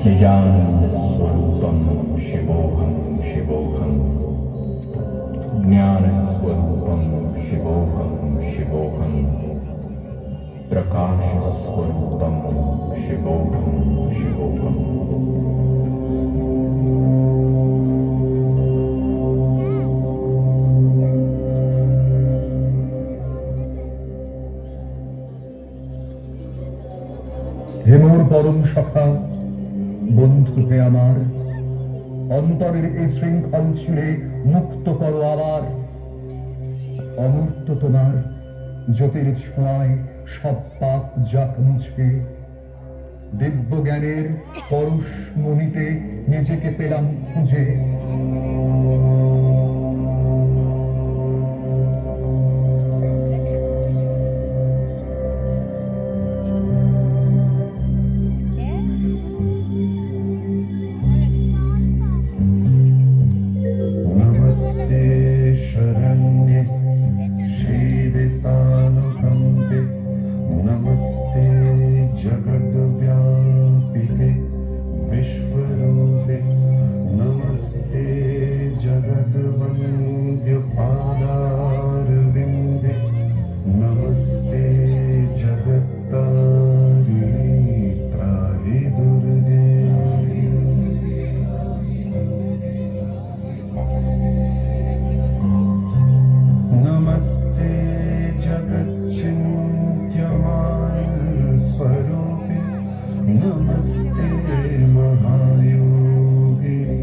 निजानन्दस्वरूपं शिवोऽहं शिवोऽहं ज्ञानस्वरूपं शिवोऽहं शिवोऽहं प्रकाशस्वरूपं शिवोऽहं शिवोऽहम् হে মোর পরম সখা, বন্ধু হে আমার, অন্তরের এই শৃঙ্খল ছিঁড়ে মুক্ত করো আবার। অমূর্ত তোমার জ্যোতির ছোঁয়ায় সব পাপ যাক মুছে। দিব্য জ্ঞানের পরশ মনিতে নিজেকে পেলাম খুঁজে। नमस्ते शरण्ये शिवे सानुकंपे, नमस्ते जगद्व्यापिके विश्वरूपे, नमस्ते जगद्वन्द्य पादारविन्दे, नमस्ते जगत्तारिणी त्राहि दुर्गे। नमस्ते जगच्चिन्त्यमान स्वरूपे, नमस्ते महायोगिनि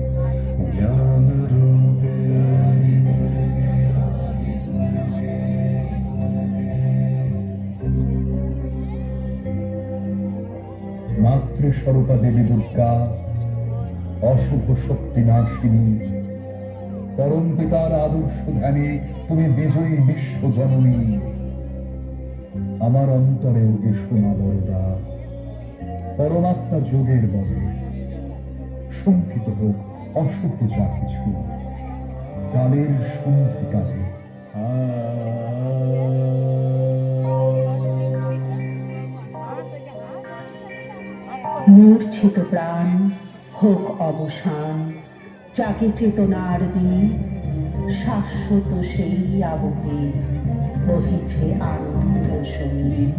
ज्ञान रूपे। मातृस्वरूपा देवी दुर्गा, অশুভ শক্তি নাশিনী, পরম পিতার আদর্শ ধ্যানে তুমি বিজয়ী বিশ্ব জননী। আমার অন্তরেও এসো মা বরদা, পরমাত্মা যোগের বলে। শঙ্কিত হোক অশুভ যা কিছু, কালের সন্ধিকালে। মূর্ছিত প্রাণ হোক অবসান, যাকে চেতনার দ্বীপ শাশ্বত সেই আবহে বহিছে আনন্দ সঙ্গীত।